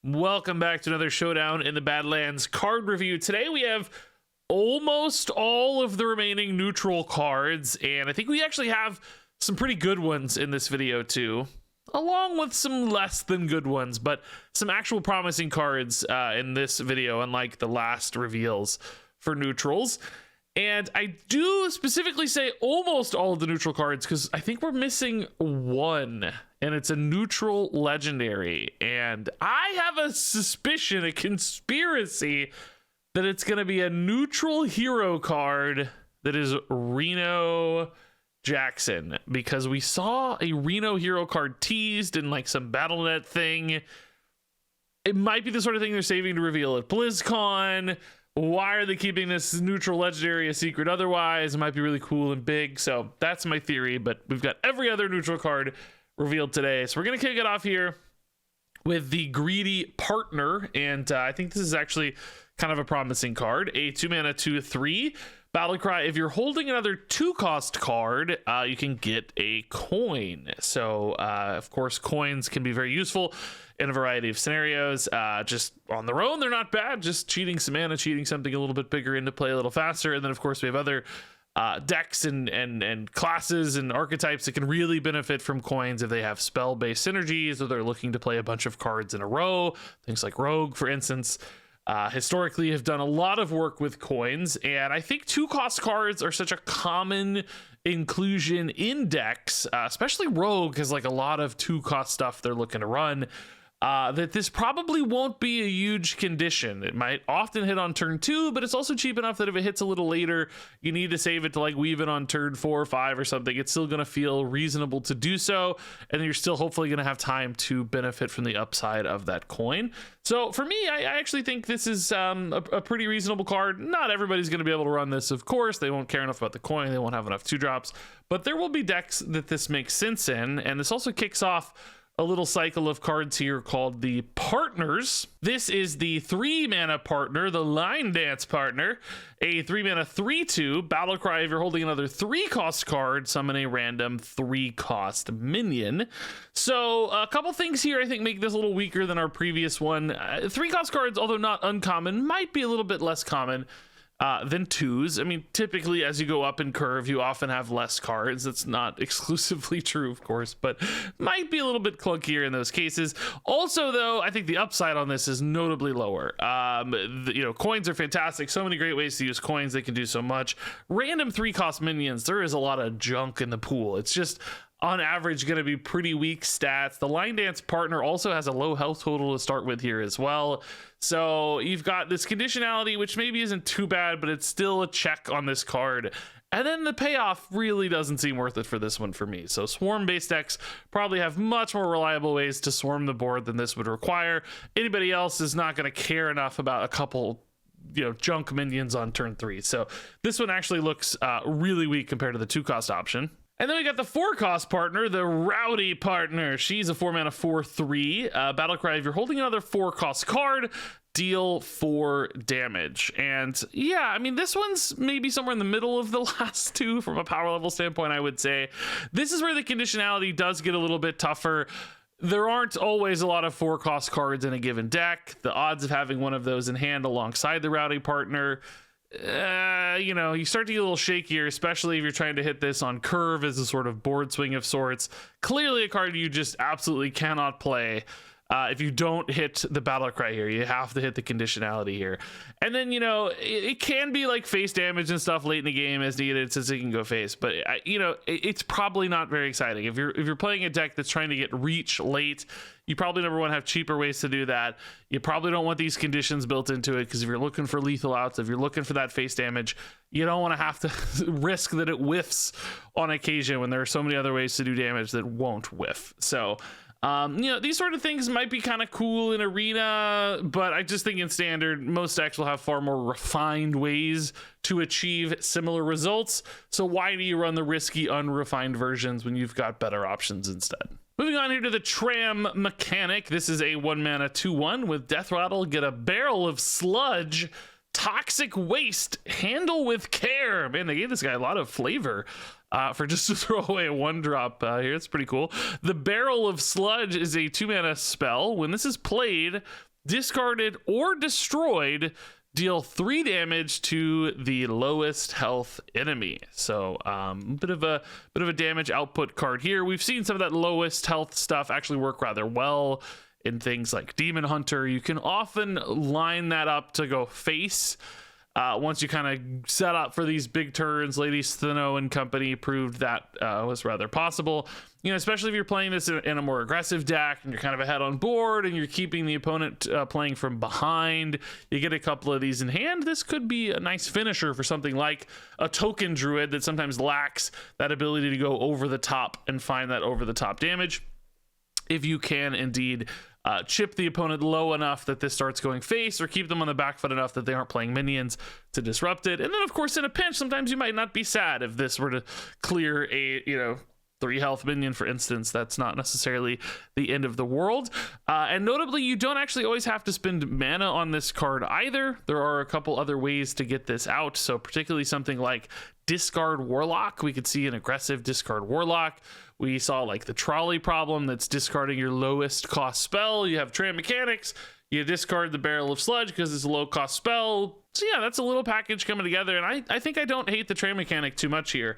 Welcome back to another Showdown in the Badlands card review. Today we have almost all of the remaining neutral cards, and I think we actually have some pretty good ones in this video too, along with some less than good ones, but some actual promising cards in this video, unlike the last reveals for neutrals. And I do specifically say almost all of the neutral cards because I think we're missing one, and it's a neutral legendary. And I have a suspicion, a conspiracy, that it's going to be a neutral hero card that is Reno Jackson, because we saw a Reno hero card teased in like some BattleNet thing. It might be the sort of thing they're saving to reveal at BlizzCon. Why are they keeping this neutral legendary a secret otherwise? It might be really cool and big. So that's my theory, but we've got every other neutral card revealed today. So we're going to kick it off here with the Greedy Partner. And I think this is actually kind of a promising card. A 2-mana 2/3 Battlecry. If you're holding another 2-cost card, you can get a coin. So of course, coins can be very useful in a variety of scenarios. Just on their own, they're not bad. Just cheating some mana, cheating something a little bit bigger into play a little faster. And then of course we have other decks and classes and archetypes that can really benefit from coins if they have spell-based synergies, or they're looking to play a bunch of cards in a row. Things like Rogue, for instance, historically have done a lot of work with coins. And I think 2-cost cards are such a common inclusion in decks, especially Rogue has like a lot of 2-cost stuff they're looking to run. That this probably won't be a huge condition. It might often hit on turn 2, but it's also cheap enough that if it hits a little later, you need to save it to like weave it on turn 4 or 5 or something. It's still going to feel reasonable to do so, and you're still hopefully going to have time to benefit from the upside of that coin. So for me, I actually think this is a pretty reasonable card. Not everybody's going to be able to run this, of course. They won't care enough about the coin. They won't have enough 2-drops, but there will be decks that this makes sense in, and this also kicks off a little cycle of cards here called the Partners. This is the 3-mana partner, the Line Dance Partner, a 3-mana 3/2 Battlecry. If you're holding another 3-cost card, summon a random 3-cost minion. So a couple things here I think make this a little weaker than our previous one. 3-cost cards, although not uncommon, might be a little bit less common than 2s. I mean, typically as you go up in curve, you often have less cards. That's not exclusively true, of course, but might be a little bit clunkier in those cases. Also, though, I think the upside on this is notably lower. Coins are fantastic. So many great ways to use coins. They can do so much. Random 3-cost minions, there is a lot of junk in the pool. It's just on average going to be pretty weak stats. The Line Dance Partner also has a low health total to start with here as well. So you've got this conditionality, which maybe isn't too bad, but it's still a check on this card. And then the payoff really doesn't seem worth it for this one for me. So swarm-based decks probably have much more reliable ways to swarm the board than this would require. Anybody else is not going to care enough about a couple junk minions on turn 3. So this one actually looks really weak compared to the 2-cost option. And then we got the 4-cost partner, the Rowdy Partner. She's a 4-mana 4/3 Battlecry. If you're holding another 4-cost card, deal 4 damage. And yeah, I mean, this one's maybe somewhere in the middle of the last two from a power level standpoint, I would say. This is where the conditionality does get a little bit tougher. There aren't always a lot of 4-cost cards in a given deck. The odds of having one of those in hand alongside the Rowdy Partner, you start to get a little shakier, especially if you're trying to hit this on curve as a sort of board swing of sorts. Clearly a card you just absolutely cannot play if you don't hit the Battlecry here. You have to hit the conditionality here. And then, it can be like face damage and stuff late in the game as needed, since it can go face. But, it's probably not very exciting. If you're playing a deck that's trying to get reach late, you probably never want to have cheaper ways to do that. You probably don't want these conditions built into it, because if you're looking for lethal outs, if you're looking for that face damage, you don't want to have to risk that it whiffs on occasion when there are so many other ways to do damage that won't whiff. So these sort of things might be kind of cool in Arena, but I just think in Standard, most decks will have far more refined ways to achieve similar results. So why do you run the risky, unrefined versions when you've got better options instead? Moving on here to the Tram Mechanic. This is a 1-mana 2/1 with Death Rattle. Get a Barrel of Sludge. Toxic Waste. Handle with care. Man, they gave this guy a lot of flavor for just to throw away a 1-drop here. It's pretty cool. The Barrel of Sludge is a 2-mana spell. When this is played, discarded, or destroyed, deal 3 damage to the lowest health enemy. So bit of a damage output card here. We've seen some of that lowest health stuff actually work rather well in things like Demon Hunter. You can often line that up to go face once you kind of set up for these big turns. Lady Stheno and company proved that was rather possible. You know, especially if you're playing this in a more aggressive deck and you're kind of ahead on board and you're keeping the opponent playing from behind. You get a couple of these in hand. This could be a nice finisher for something like a token druid that sometimes lacks that ability to go over the top and find that over the top damage. If you can indeed chip the opponent low enough that this starts going face, or keep them on the back foot enough that they aren't playing minions to disrupt it. And then, of course, in a pinch, sometimes you might not be sad if this were to clear a, 3 health minion, for instance. That's not necessarily the end of the world. And notably, you don't actually always have to spend mana on this card either. There are a couple other ways to get this out. So particularly something like Discard Warlock. We could see an aggressive Discard Warlock. We saw like the trolley problem that's discarding your lowest cost spell. You have Tram Mechanics. You discard the Barrel of Sludge because it's a low cost spell. So yeah, that's a little package coming together. And I think I don't hate the Tram Mechanic too much here.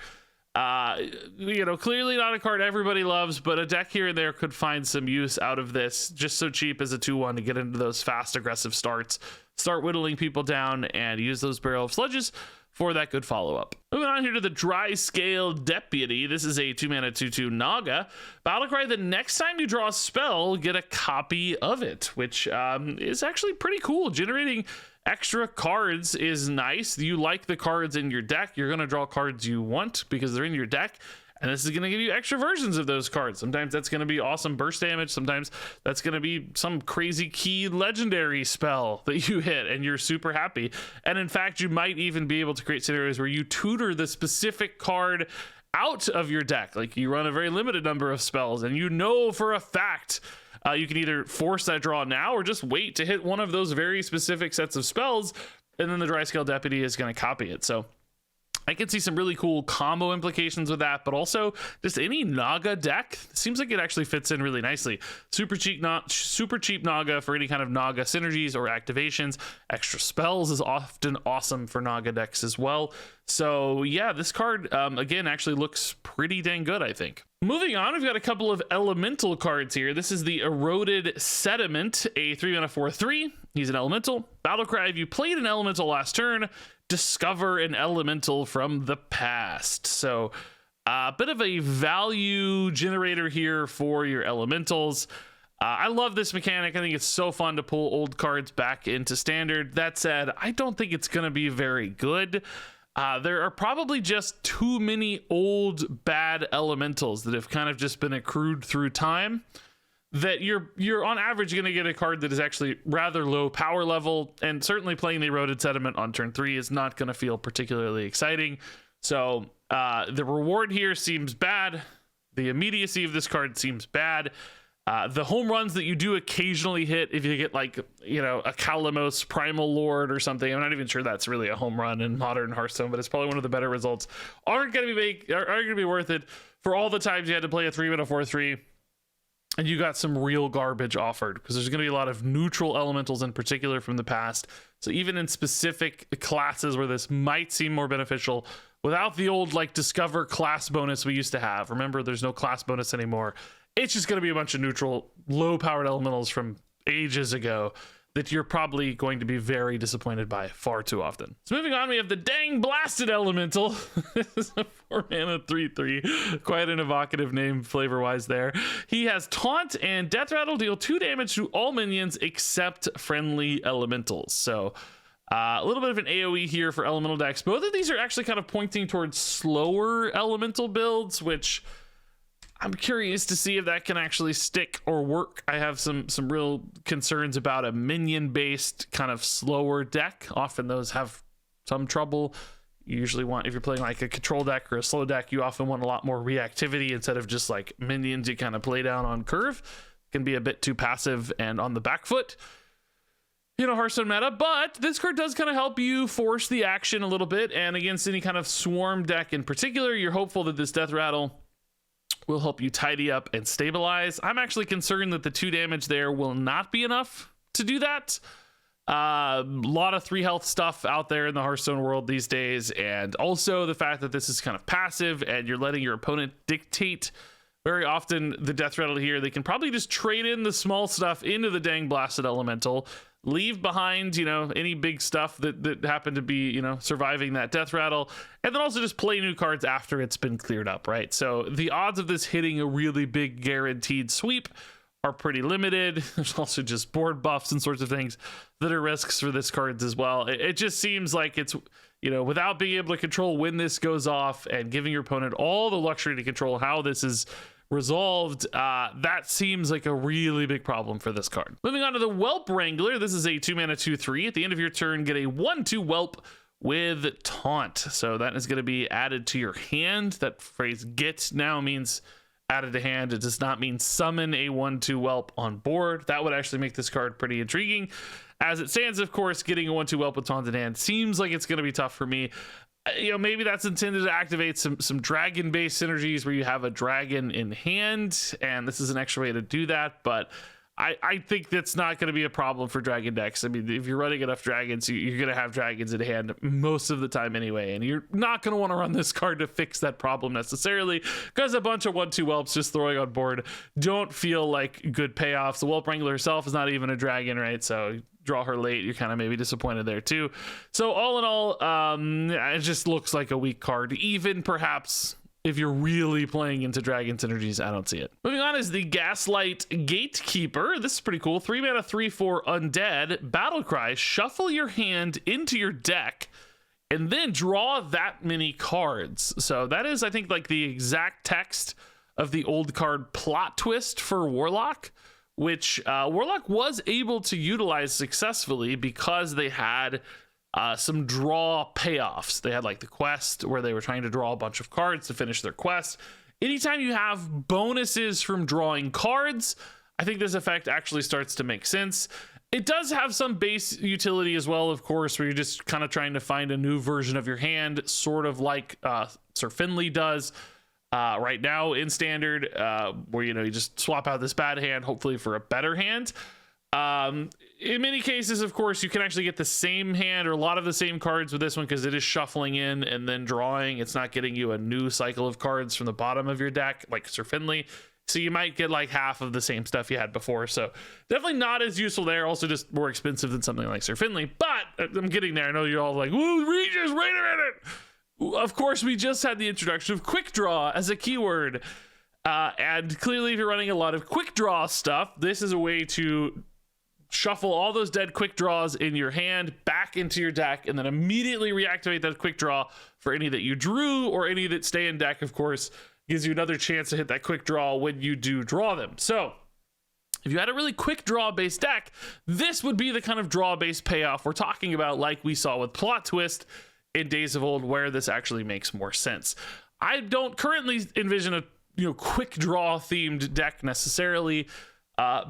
Clearly not a card everybody loves, but a deck here and there could find some use out of this. Just so cheap as a 2/1 to get into those fast aggressive starts, start whittling people down, and use those Barrel of Sludges for that good follow-up. Moving on here to the Dry Scale Deputy. This is a 2-mana 2/2 Naga. Battlecry, the next time you draw a spell, get a copy of it, which is actually pretty cool. Generating extra cards is nice. You like the cards in your deck. You're going to draw cards you want because they're in your deck. And this is going to give you extra versions of those cards. Sometimes that's going to be awesome burst damage. Sometimes that's going to be some crazy key legendary spell that you hit and you're super happy. And in fact, you might even be able to create scenarios where you tutor the specific card out of your deck. Like you run a very limited number of spells and you know for a fact you can either force that draw now or just wait to hit one of those very specific sets of spells. And then the Dry Scale Deputy is going to copy it. So I can see some really cool combo implications with that, but also just any Naga deck seems like it actually fits in really nicely. Super cheap Naga for any kind of Naga synergies or activations. Extra spells is often awesome for Naga decks as well. So yeah, this card again actually looks pretty dang good, I think. Moving on, we've got a couple of elemental cards here. This is the Eroded Sediment, a 3-mana 4/3. He's an elemental. Battlecry, if you played an elemental last turn, discover an elemental from the past. So a bit of a value generator here for your elementals. I love this mechanic. I think it's so fun to pull old cards back into standard. That said, I don't think it's going to be very good. There are probably just too many old bad elementals that have kind of just been accrued through time, that you're on average going to get a card that is actually rather low power level, and certainly playing the Eroded Sediment on turn 3 is not going to feel particularly exciting. So the reward here seems bad. The immediacy of this card seems bad. The home runs that you do occasionally hit, if you get like, a Kalamos Primal Lord or something, I'm not even sure that's really a home run in modern Hearthstone, but it's probably one of the better results, aren't going to be worth it for all the times you had to play a 3-mana 4/3 and you got some real garbage offered, because there's going to be a lot of neutral elementals in particular from the past. So even in specific classes where this might seem more beneficial, without the old like discover class bonus we used to have, remember there's no class bonus anymore. It's just going to be a bunch of neutral, low-powered elementals from ages ago that you're probably going to be very disappointed by far too often. So moving on, we have the Dang Blasted Elemental. This is a 4-mana 3/3. Quite an evocative name flavor-wise there. He has Taunt and Death Rattle, deal 2 damage to all minions except friendly elementals. So a little bit of an AoE here for elemental decks. Both of these are actually kind of pointing towards slower elemental builds, which I'm curious to see if that can actually stick or work. I have some real concerns about a minion-based kind of slower deck. Often those have some trouble. You usually want, if you're playing like a control deck or a slow deck, you often want a lot more reactivity instead of just like minions you kind of play down on curve. Can be a bit too passive and on the back foot, Hearthstone meta, but this card does kind of help you force the action a little bit. And against any kind of swarm deck in particular, you're hopeful that this Death Rattle will help you tidy up and stabilize. I'm actually concerned that the 2 damage there will not be enough to do that. A lot of 3 health stuff out there in the Hearthstone world these days, and also the fact that this is kind of passive and you're letting your opponent dictate very often the death rattle here. They can probably just trade in the small stuff into the dang blasted elemental, leave behind, you know, any big stuff that happened to be, you know, surviving that death rattle, and then also just play new cards after it's been cleared up, right? So the odds of this hitting a really big guaranteed sweep are pretty limited. There's also just board buffs and sorts of things that are risks for this cards as well. It just seems like it's, you know, without being able to control when this goes off and giving your opponent all the luxury to control how this is resolved, that seems like a really big problem for this card. Moving on to the Whelp Wrangler. This is a 2-mana 2/3. At the end of your turn, get a 1/2 Whelp with Taunt. So that is going to be added to your hand. That phrase "get" now means added to hand. It does not mean summon a 1/2 Whelp on board. That would actually make this card pretty intriguing. As it stands, of course, getting a 1/2 Whelp with Taunt in hand seems like it's going to be tough for me. You know, maybe that's intended to activate some dragon-based synergies where you have a dragon in hand, and this is an extra way to do that, but I think that's not going to be a problem for dragon decks. I mean, if you're running enough dragons, you're going to have dragons in hand most of the time anyway, and you're not going to want to run this card to fix that problem necessarily, because a bunch of 1/2 Whelps just throwing on board don't feel like good payoffs. The Whelp Wrangler herself is not even a dragon, right? So draw her late, you're kind of maybe disappointed there too. So all in all, it just looks like a weak card, even perhaps if you're really playing into dragon synergies. I don't see it. Moving on is the Gaslight Gatekeeper. This is pretty cool. 3-mana 3/4 undead. Battle Cry. Shuffle your hand into your deck and then draw that many cards. So that is, I think, like the exact text of the old card Plot Twist for Warlock, which Warlock was able to utilize successfully because they had some draw payoffs. They had like the quest where they were trying to draw a bunch of cards to finish their quest. Anytime you have bonuses from drawing cards, I think this effect actually starts to make sense. It does have some base utility as well, of course, where you're just kind of trying to find a new version of your hand, sort of like Sir Finley does right now in Standard, where, you know, you just swap out this bad hand, hopefully for a better hand. In many cases, of course, you can actually get the same hand or a lot of the same cards with this one because it is shuffling in and then drawing. It's not getting you a new cycle of cards from the bottom of your deck like Sir Finley. So you might get like half of the same stuff you had before. So definitely not as useful there. Also just more expensive than something like Sir Finley. But I'm getting there. I know you're all like, whoa, Regis, wait a minute. Of course, we just had the introduction of Quick Draw as a keyword. And clearly, if you're running a lot of Quick Draw stuff, this is a way to shuffle all those dead quick draws in your hand back into your deck and then immediately reactivate that quick draw for any that you drew, or any that stay in deck, of course, gives you another chance to hit that quick draw when you do draw them. So if you had a really quick draw based deck, this would be the kind of draw based payoff we're talking about, like we saw with Plot Twist in Days of Old, where this actually makes more sense. I don't currently envision a quick draw themed deck necessarily,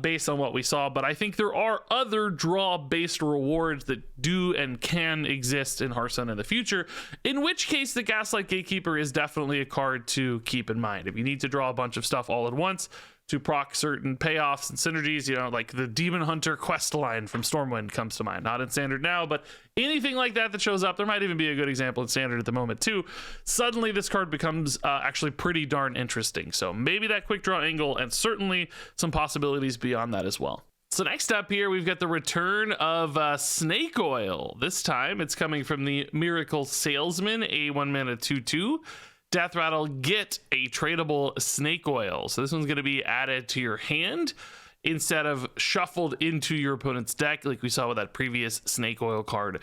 based on what we saw, but I think there are other draw-based rewards that do and can exist in Hearthstone in the future, in which case the Gaslight Gatekeeper is definitely a card to keep in mind. If you need to draw a bunch of stuff all at once to proc certain payoffs and synergies, like the Demon Hunter quest line from Stormwind comes to mind. Not in Standard now, but anything like that shows up, there might even be a good example in Standard at the moment too. Suddenly this card becomes actually pretty darn interesting. So maybe that quick draw angle, and certainly some possibilities beyond that as well. So next up here, we've got the return of Snake Oil. This time it's coming from the Miracle Salesman, a 1-mana 2/2. Death Rattle, get a tradable Snake Oil. So this one's going to be added to your hand instead of shuffled into your opponent's deck, like we saw with that previous Snake Oil card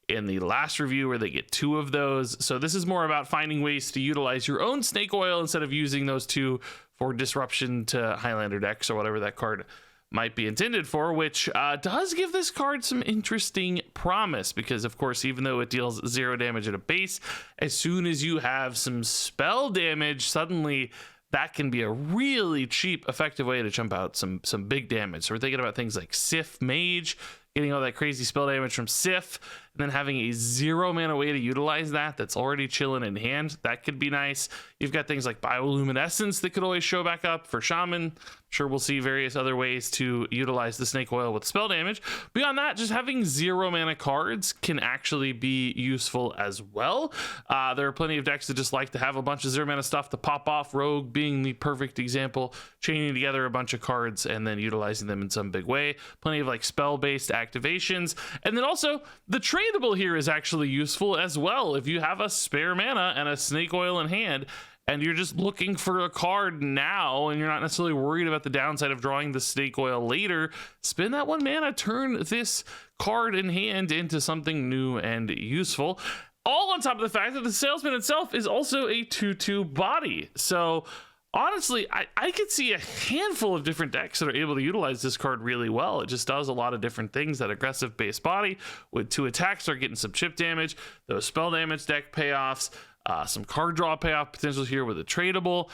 in the last review, where they get 2 of those. So this is more about finding ways to utilize your own Snake Oil instead of using those 2 for disruption to Highlander decks or whatever that card might be intended for, which does give this card some interesting promise, because of course, even though it deals 0 damage at a base, as soon as you have some spell damage, suddenly that can be a really cheap, effective way to jump out some big damage. So we're thinking about things like Sif Mage, getting all that crazy spell damage from Sif, and then having a 0 mana way to utilize that's already chilling in hand. That could be nice. You've got things like Bioluminescence that could always show back up for Shaman. Sure, we'll see various other ways to utilize the Snake Oil with spell damage. Beyond that, just having 0 mana cards can actually be useful as well. There are plenty of decks that just like to have a bunch of 0 mana stuff to pop off, Rogue being the perfect example, chaining together a bunch of cards and then utilizing them in some big way. Plenty of like spell-based activations. And then also, the tradable here is actually useful as well. If you have a spare mana and a Snake Oil in hand, and you're just looking for a card now, and you're not necessarily worried about the downside of drawing the Snake Oil later, spend that 1 mana, turn this card in hand into something new and useful. All on top of the fact that the Salesman itself is also a 2/2 body. So honestly, I could see a handful of different decks that are able to utilize this card really well. It just does a lot of different things. That aggressive base body with 2 attacks, start getting some chip damage, those spell damage deck payoffs, some card draw payoff potential here with a tradable.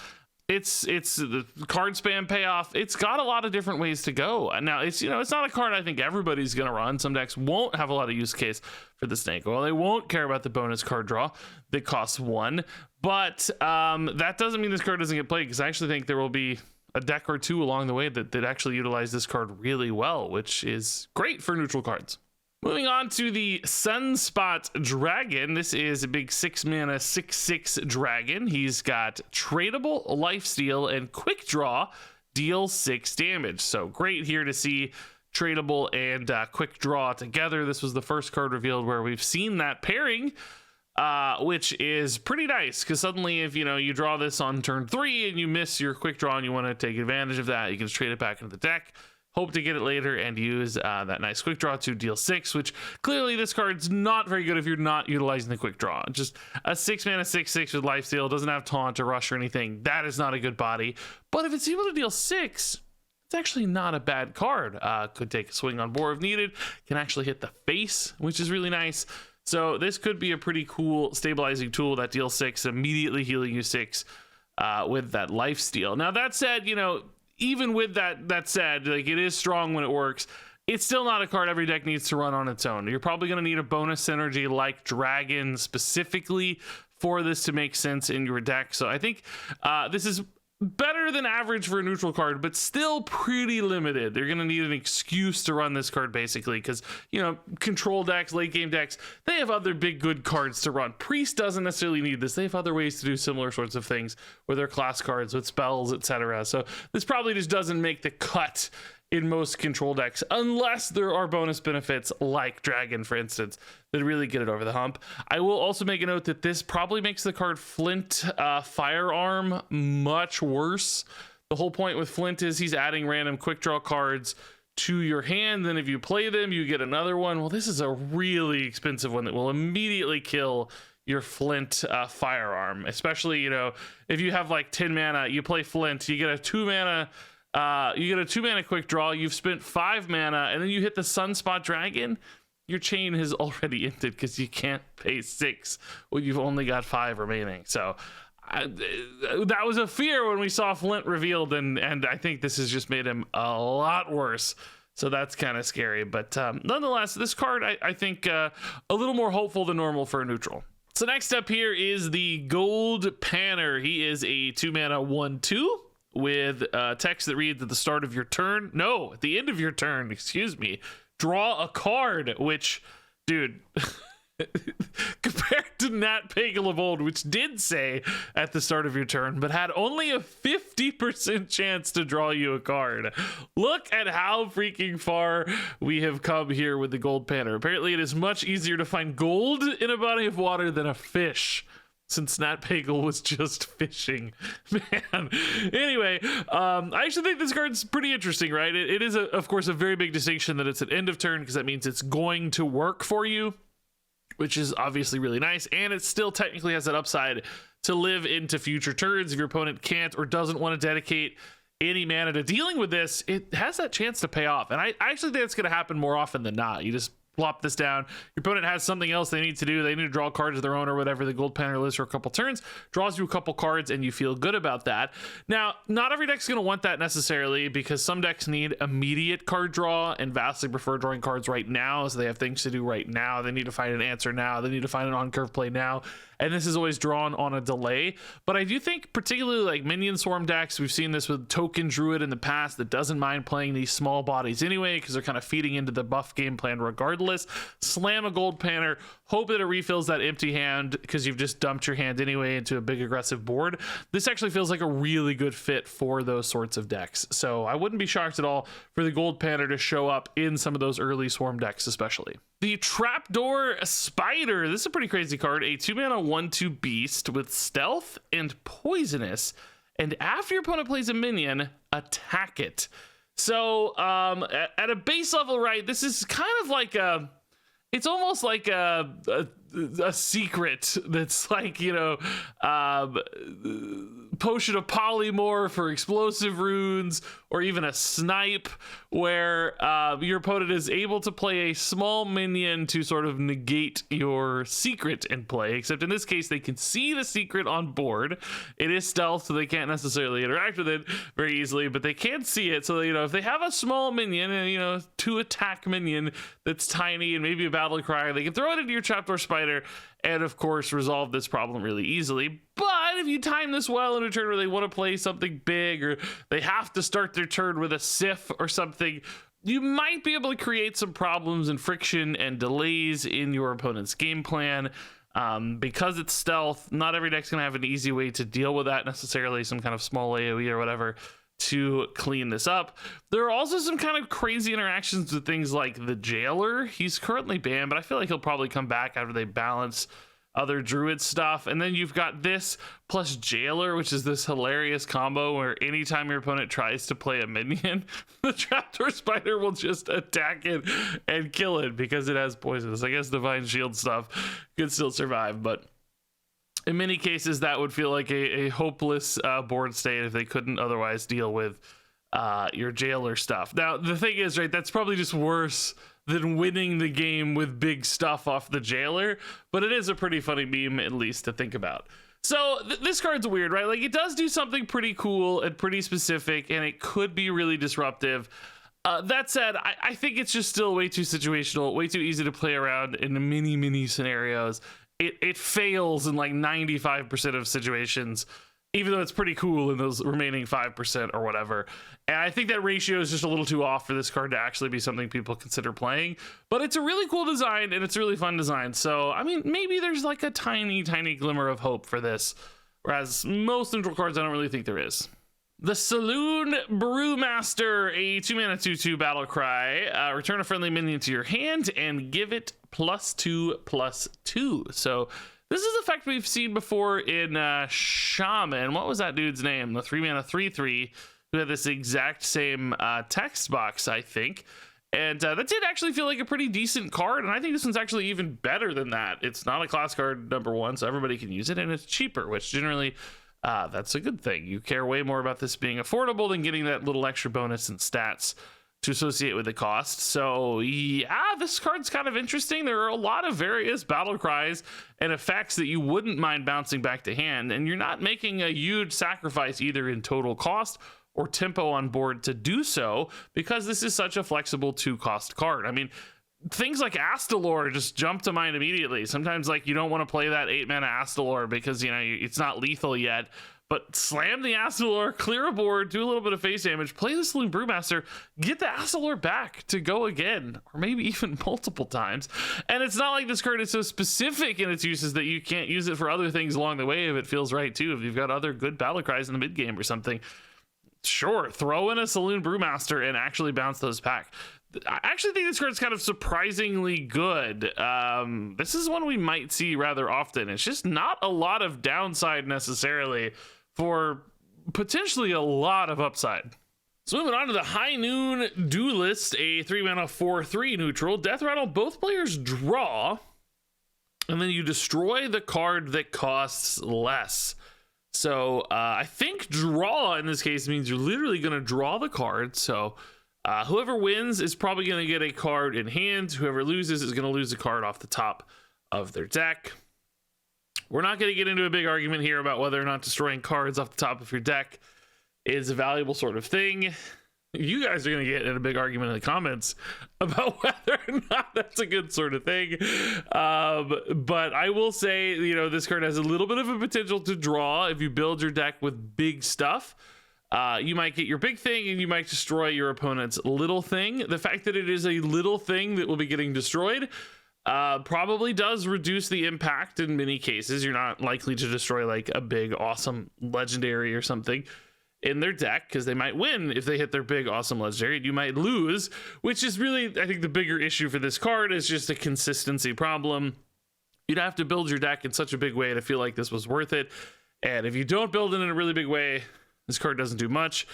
It's the card spam payoff. It's got a lot of different ways to go. Now it's not a card I think everybody's gonna run. Some decks won't have a lot of use case for the Snake Oil. They won't care about the bonus card draw that costs 1, but that doesn't mean this card doesn't get played, because I actually think there will be a deck or two along the way that actually utilize this card really well, which is great for neutral cards. Moving on to the Sunspot Dragon. This is a big 6 mana 6/6 dragon. He's got tradable, lifesteal, and quick draw, deal 6 damage. So great here to see tradable and quick draw together. This was the first card revealed where we've seen that pairing, which is pretty nice, because suddenly if you draw this on turn 3 and you miss your quick draw and you want to take advantage of that, you can just trade it back into the deck, hope to get it later, and use that nice quick draw to deal 6, which clearly this card's not very good if you're not utilizing the quick draw. Just a 6 mana 6/6 with lifesteal, doesn't have taunt or rush or anything. That is not a good body. But if it's able to deal 6, it's actually not a bad card. Could take a swing on board if needed, can actually hit the face, which is really nice. So this could be a pretty cool stabilizing tool that deals 6, immediately healing you 6 with that lifesteal. Now that said, even with that said, like, it is strong when it works. It's still not a card every deck needs to run on its own. You're probably going to need a bonus synergy like Dragon specifically for this to make sense in your deck. So I think this is better than average for a neutral card, but still pretty limited. They're going to need an excuse to run this card, basically, because control decks, late game decks, they have other big good cards to run. Priest doesn't necessarily need this. They have other ways to do similar sorts of things with their class cards, with spells, etc. So this probably just doesn't make the cut in most control decks, unless there are bonus benefits like Dragon, for instance, that really get it over the hump. I will also make a note that this probably makes the card Flint Firearm much worse. The whole point with Flint is he's adding random quick draw cards to your hand, then if you play them, you get another one. Well, this is a really expensive one that will immediately kill your Flint Firearm, especially, if you have like 10 mana, you play Flint, you get a 2 mana quick draw, you've spent 5 mana, and then you hit the Sunspot Dragon, your chain has already ended because you can't pay 6 when you've only got 5 remaining. So that was a fear when we saw Flint revealed, and I think this has just made him a lot worse. So that's kind of scary. But nonetheless, this card, I think a little more hopeful than normal for a neutral. So next up here is the Gold Panner. He is a 2 mana 1/2. with text that reads at the start of your turn. No, at the end of your turn, excuse me. Draw a card, which, dude, compared to Nat Pagle of old, which did say at the start of your turn, but had only a 50% chance to draw you a card. Look at how freaking far we have come here with the Gold Panner. Apparently it is much easier to find gold in a body of water than a fish, since Nat Pagle was just fishing. Man. Anyway, I actually think this card's pretty interesting, right? It is, of course, a very big distinction that it's at end of turn, because that means it's going to work for you, which is obviously really nice. And it still technically has that upside to live into future turns. If your opponent can't or doesn't want to dedicate any mana to dealing with this, it has that chance to pay off. And I actually think it's going to happen more often than not. You just plop this down. Your opponent has something else they need to do. They need to draw cards of their own or whatever. The gold panel lists for a couple turns, draws you a couple cards, and you feel good about that. Now, not every deck's going to want that necessarily, because some decks need immediate card draw and vastly prefer drawing cards right now, so they have things to do right now. They need to find an answer now. They need to find an on-curve play now. And this is always drawn on a delay. But I do think particularly like minion swarm decks, we've seen this with Token Druid in the past that doesn't mind playing these small bodies anyway, because they're kind of feeding into the buff game plan regardless. Slam a gold panner, hope that it refills that empty hand because you've just dumped your hand anyway into a big aggressive board. This actually feels like a really good fit for those sorts of decks. So I wouldn't be shocked at all for the gold panner to show up in some of those early swarm decks especially. The Trapdoor Spider. This is a pretty crazy card. A 2-mana 1/2 beast with stealth and poisonous. And after your opponent plays a minion, attack it. So at a base level, right, this is kind of like a... It's almost like a secret that's like, you know, Potion of Polymorph for explosive runes, or even a snipe, where your opponent is able to play a small minion to sort of negate your secret in play, except in this case they can see the secret on board. It is stealth, so they can't necessarily interact with it very easily, but they can see it. So, you know, if they have a small minion and, you know, 2-attack minion that's tiny and maybe a battle cry, they can throw it into your Trapdoor Spider and of course resolve this problem really easily. But if you time this well in a turn where they want to play something big, or they have to start their turn with a Sif or something, you might be able to create some problems and friction and delays in your opponent's game plan. Because it's stealth, not every deck's gonna have an easy way to deal with that necessarily, some kind of small AoE or whatever to clean this up. There are also some kind of crazy interactions with things like the Jailer. He's currently banned, but I feel like he'll probably come back after they balance other Druid stuff. And then you've got this plus Jailer, which is this hilarious combo where anytime your opponent tries to play a minion, the Trapdoor Spider will just attack it and kill it because it has poisons. I guess Divine Shield stuff could still survive, but in many cases, that would feel like a hopeless board state if they couldn't otherwise deal with your Jailer stuff. Now, the thing is, right, that's probably just worse than winning the game with big stuff off the Jailer, but it is a pretty funny meme, at least, to think about. So this card's weird, right? Like, it does do something pretty cool and pretty specific, and it could be really disruptive. That said, I think it's just still way too situational, way too easy to play around in many scenarios. It fails in like 95% of situations, even though it's pretty cool in those remaining 5% or whatever. And I think that ratio is just a little too off for this card to actually be something people consider playing. But it's a really cool design, and it's a really fun design. So, I mean, maybe there's like a tiny glimmer of hope for this. Whereas most neutral cards, I don't really think there is. The Saloon Brewmaster, a 2-mana 2/2 battle cry. Return a friendly minion to your hand and give it +2/+2. So this is an effect we've seen before in Shaman. What was that dude's name? The 3-mana 3/3 who had this exact same text box, I think. And that did actually feel like a pretty decent card, and I think this one's actually even better than that. It's not a class card, number one, so everybody can use it, and it's cheaper, which generally... that's a good thing. You care way more about this being affordable than getting that little extra bonus and stats to associate with the cost. So yeah, this card's kind of interesting. There are a lot of various battle cries and effects that you wouldn't mind bouncing back to hand, and you're not making a huge sacrifice either in total cost or tempo on board to do so, because this is such a flexible 2-cost card. I mean, things like Astalor just jump to mind immediately. Sometimes, like, you don't want to play that 8-mana Astalor because, you know, it's not lethal yet, but slam the Astalor, clear a board, do a little bit of face damage, play the Saloon Brewmaster, get the Astalor back to go again, or maybe even multiple times. And it's not like this card is so specific in its uses that you can't use it for other things along the way if it feels right too. If you've got other good battle cries in the mid game or something, sure, throw in a Saloon Brewmaster and actually bounce those back. I actually think this card's kind of surprisingly good. This is one we might see rather often. It's just not a lot of downside necessarily for potentially a lot of upside. So moving on to the High Noon Duelist, a 3-mana 4/3 neutral. Death Rattle, both players draw, and then you destroy the card that costs less. So I think draw in this case means you're literally going to draw the card. So Whoever wins is probably going to get a card in hand. Whoever loses is going to lose a card off the top of their deck. We're not going to get into a big argument here about whether or not destroying cards off the top of your deck is a valuable sort of thing. You guys are going to get in a big argument in the comments about whether or not that's a good sort of thing. But I will say, you know, this card has a little bit of a potential to draw if you build your deck with big stuff. You might get your big thing and you might destroy your opponent's little thing. The fact that it is a little thing that will be getting destroyed probably does reduce the impact in many cases. You're not likely to destroy like a big, awesome legendary or something in their deck, because they might win if they hit their big, awesome legendary, and you might lose, which is really, I think, the bigger issue for this card is just a consistency problem. You'd have to build your deck in such a big way to feel like this was worth it. And if you don't build it in a really big way, this card doesn't do much.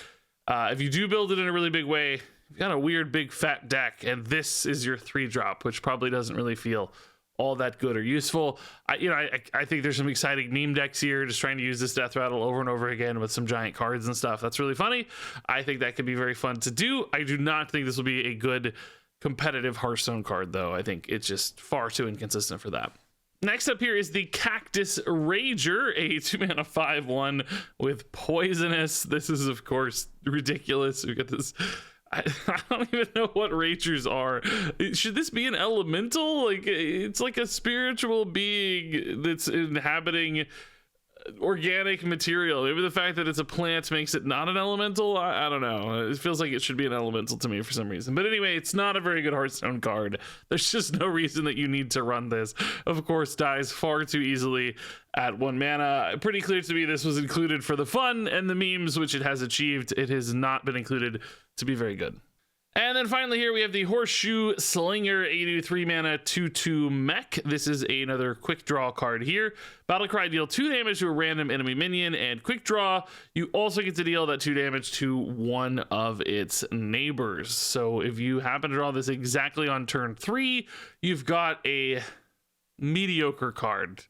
If you do build it in a really big way, you've got a weird big fat deck, and this is your 3-drop, which probably doesn't really feel all that good or useful. I think there's some exciting meme decks here, just trying to use this death rattle over and over again with some giant cards and stuff. That's really funny. I think that could be very fun to do. I do not think this will be a good competitive Hearthstone card, though. I think it's just far too inconsistent for that. Next up here is the Cactus Rager, a 2-mana 5/1 with Poisonous. This is, of course, ridiculous. We got this. I don't even know what Ragers are. Should this be an elemental? Like, it's like a spiritual being that's inhabiting organic material. Maybe the fact that it's a plant makes it not an elemental. I don't know. It feels like it should be an elemental to me for some reason. But anyway, it's not a very good Hearthstone card. There's just no reason that you need to run this. Of course, dies far too easily at 1 mana. Pretty clear to me this was included for the fun and the memes, which it has achieved. It has not been included to be very good. And then finally here we have the Horseshoe Slinger, a 3-mana 2/2 mech. This is another quick draw card here. Battlecry, deal 2 damage to a random enemy minion, and quick draw, you also get to deal that 2 damage to one of its neighbors. So if you happen to draw this exactly on turn 3, you've got a mediocre card.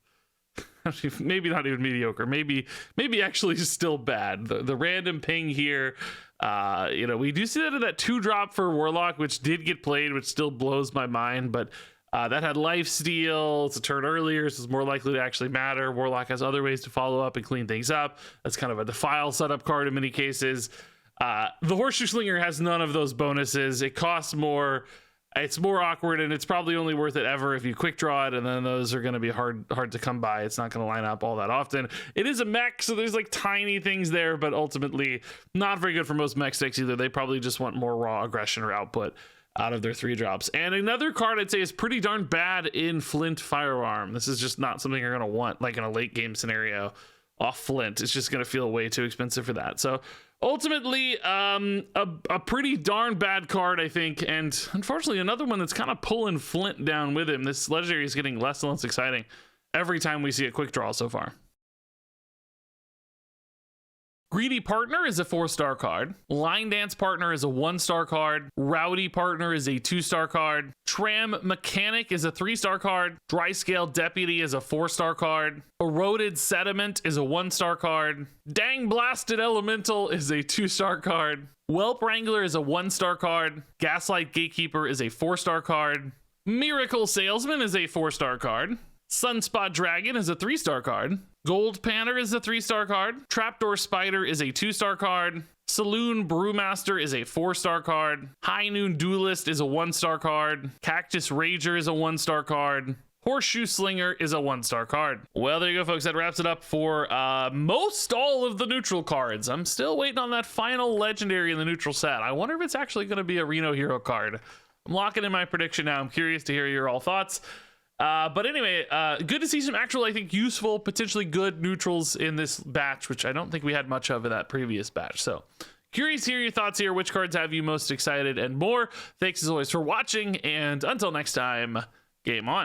Maybe not even mediocre, maybe actually still bad. The random ping here, we do see that in that 2-drop for Warlock, which did get played, which still blows my mind, but that had lifesteal. It's a turn earlier, so it's more likely to actually matter. Warlock has other ways to follow up and clean things up. That's kind of a defile setup card in many cases. The Horseshoe Slinger has none of those bonuses. It costs more. It's more awkward, and it's probably only worth it ever if you quick draw it, and then those are going to be hard to come by. It's not going to line up all that often. It is a mech, so there's like tiny things there, but ultimately not very good for most mech decks either. They probably just want more raw aggression or output out of their 3-drops. And another card I'd say is pretty darn bad in Flint Firearm. This is just not something you're going to want, like in a late game scenario off Flint. It's just going to feel way too expensive for that. So ultimately, a pretty darn bad card, I think, and unfortunately another one that's kind of pulling Flint down with him. This legendary is getting less and less exciting every time we see a quick draw so far. Greedy Partner is a 4-star card. Line Dance Partner is a 1-star card. Rowdy Partner is a 2-star card. Tram Mechanic is a 3-star card. Dryscale Deputy is a 4-star card. Eroded Sediment is a 1-star card. Dang Blasted Elemental is a 2-star card. Whelp Wrangler is a 1-star card. Gaslight Gatekeeper is a 4-star card. Miracle Salesman is a 4-star card. Sunspot Dragon is a 3-star card. Gold Panner is a 3-star card. Trapdoor Spider is a 2-star card. Saloon Brewmaster is a 4-star card. High Noon Duelist is a 1-star card. Cactus Rager is a 1-star card. Horseshoe Slinger is a 1-star card. Well, there you go, folks. That wraps it up for most all of the neutral cards. I'm still waiting on that final legendary in the neutral set. I wonder if it's actually going to be a Reno Hero card. I'm locking in my prediction now. I'm curious to hear your all thoughts. But anyway, good to see some actual, I think, useful, potentially good neutrals in this batch, which I don't think we had much of in that previous batch. So curious to hear your thoughts here. Which cards have you most excited and more? Thanks as always for watching, and until next time, game on.